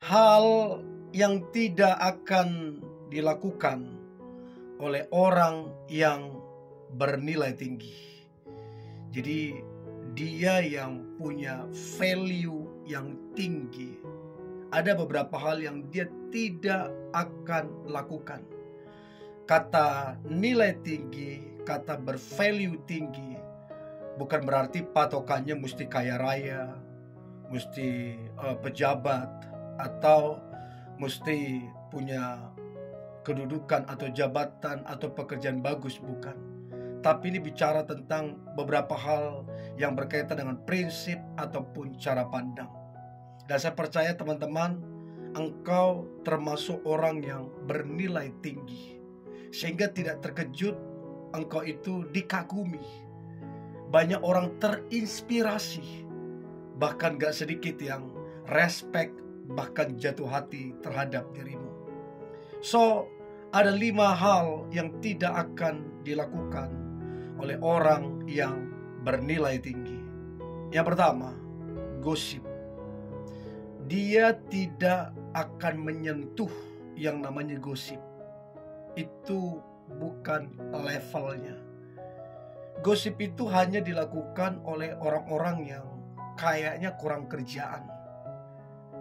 Hal yang tidak akan dilakukan oleh orang yang bernilai tinggi. Jadi dia yang punya value yang tinggi. Ada beberapa hal yang dia tidak akan lakukan. Kata nilai tinggi, kata bervalue tinggi, bukan berarti patokannya mesti kaya raya, mesti pejabat, atau mesti punya kedudukan atau jabatan atau pekerjaan bagus, bukan. Tapi ini bicara tentang beberapa hal yang berkaitan dengan prinsip ataupun cara pandang. Dan saya percaya teman-teman, engkau termasuk orang yang bernilai tinggi, sehingga tidak terkejut engkau itu dikagumi. Banyak orang terinspirasi, bahkan gak sedikit yang respect, bahkan jatuh hati terhadap dirimu. So, ada 5 hal yang tidak akan dilakukan oleh orang yang bernilai tinggi. Yang pertama, gosip. Dia tidak akan menyentuh yang namanya gosip. Itu bukan levelnya. Gosip itu hanya dilakukan oleh orang-orang yang kayaknya kurang kerjaan,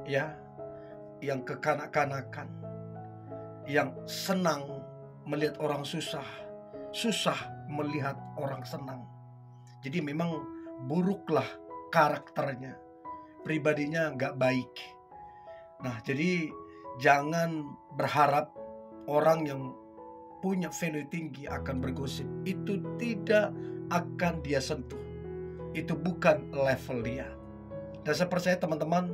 ya, yang kekanak-kanakan, yang senang melihat orang susah melihat orang senang. Jadi memang buruklah karakternya, pribadinya nggak baik. Nah, jadi jangan berharap orang yang punya value tinggi akan bergosip. Itu tidak akan dia sentuh. Itu bukan level dia. Dan saya percaya teman-teman,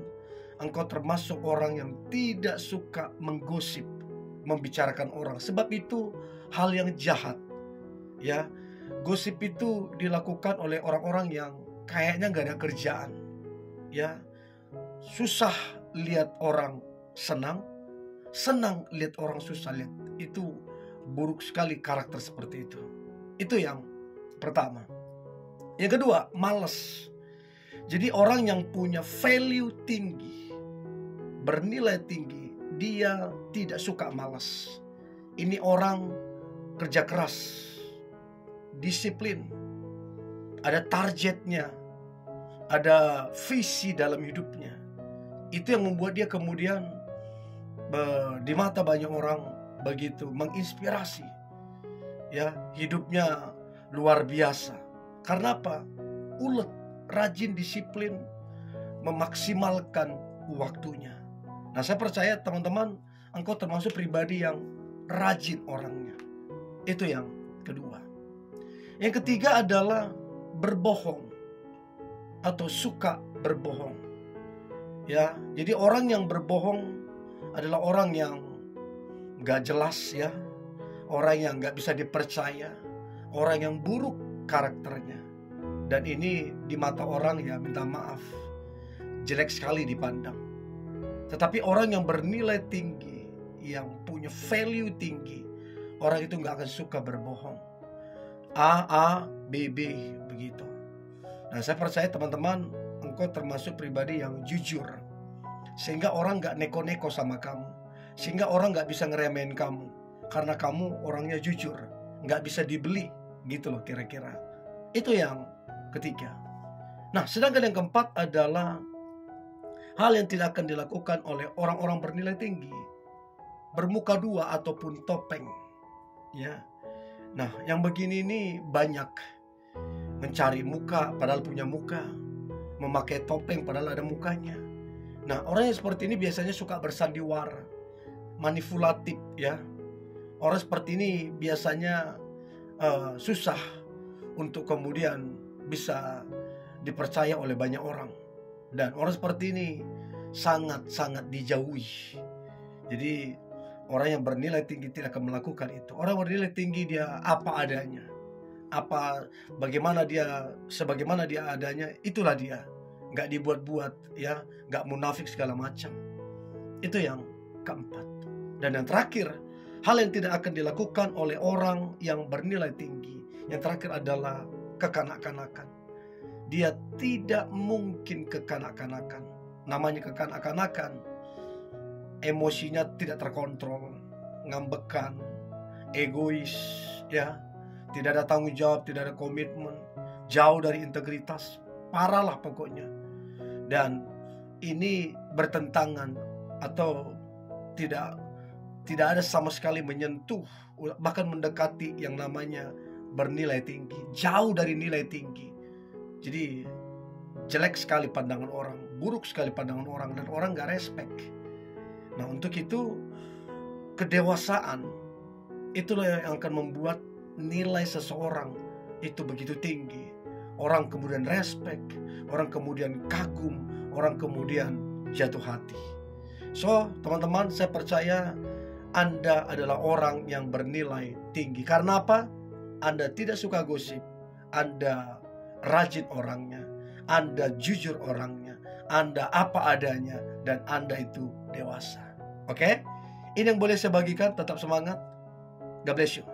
engkau termasuk orang yang tidak suka menggosip, membicarakan orang. Sebab itu hal yang jahat. Ya, gosip itu dilakukan oleh orang-orang yang kayaknya nggak ada kerjaan. Ya, susah lihat orang senang lihat orang susah. Lihat, itu buruk sekali karakter seperti itu. Itu yang pertama. Yang kedua, malas. Jadi orang yang punya value tinggi, bernilai tinggi, dia tidak suka malas. Ini orang kerja keras, disiplin, ada targetnya, ada visi dalam hidupnya. Itu yang membuat dia kemudian di mata banyak orang begitu menginspirasi. Ya, hidupnya luar biasa. Karena apa? Ulet, rajin, disiplin, memaksimalkan waktunya. Nah, saya percaya teman-teman, engkau termasuk pribadi yang rajin orangnya. Itu yang kedua. Yang ketiga adalah berbohong atau suka berbohong. Ya, jadi orang yang berbohong adalah orang yang gak jelas, ya, orang yang gak bisa dipercaya, orang yang buruk karakternya. Dan ini di mata orang, ya minta maaf, jelek sekali dipandang. Tetapi orang yang bernilai tinggi, yang punya value tinggi, orang itu gak akan suka berbohong. A, B, begitu. Nah, saya percaya teman-teman, engkau termasuk pribadi yang jujur, sehingga orang gak neko-neko sama kamu, sehingga orang gak bisa ngeremehin kamu, karena kamu orangnya jujur, gak bisa dibeli, gitu loh kira-kira. Itu yang ketiga. Nah, sedangkan yang keempat adalah hal yang tidak akan dilakukan oleh orang-orang bernilai tinggi, bermuka dua ataupun topeng. Ya, nah yang begini ini banyak, mencari muka padahal punya muka, memakai topeng padahal ada mukanya. Nah, orang yang seperti ini biasanya suka bersandiwara, manipulatif, ya. Orang seperti ini biasanya susah untuk kemudian bisa dipercaya oleh banyak orang. Dan orang seperti ini sangat-sangat dijauhi. Jadi orang yang bernilai tinggi tidak akan melakukan itu. Orang bernilai tinggi dia apa adanya, sebagaimana dia adanya, itulah dia. Gak dibuat-buat, ya, gak munafik segala macam. Itu yang keempat. Dan yang terakhir, hal yang tidak akan dilakukan oleh orang yang bernilai tinggi, yang terakhir adalah kekanak-kanakan. Dia tidak mungkin kekanak-kanakan. Namanya kekanak-kanakan, emosinya tidak terkontrol, ngambekan, egois, ya, tidak ada tanggung jawab, tidak ada komitmen, jauh dari integritas, parah lah pokoknya. Dan ini bertentangan atau tidak ada sama sekali menyentuh, bahkan mendekati yang namanya bernilai tinggi, jauh dari nilai tinggi. Jadi jelek sekali pandangan orang, buruk sekali pandangan orang, dan orang gak respect. Nah, untuk itu kedewasaan itulah yang akan membuat nilai seseorang itu begitu tinggi. Orang kemudian respect, orang kemudian kagum, orang kemudian jatuh hati. So, teman-teman, saya percaya Anda adalah orang yang bernilai tinggi. Karena apa? Anda tidak suka gosip, Anda rajin orangnya, Anda jujur orangnya, Anda apa adanya, dan Anda itu dewasa. Oke? Ini yang boleh saya bagikan. Tetap semangat. God bless you.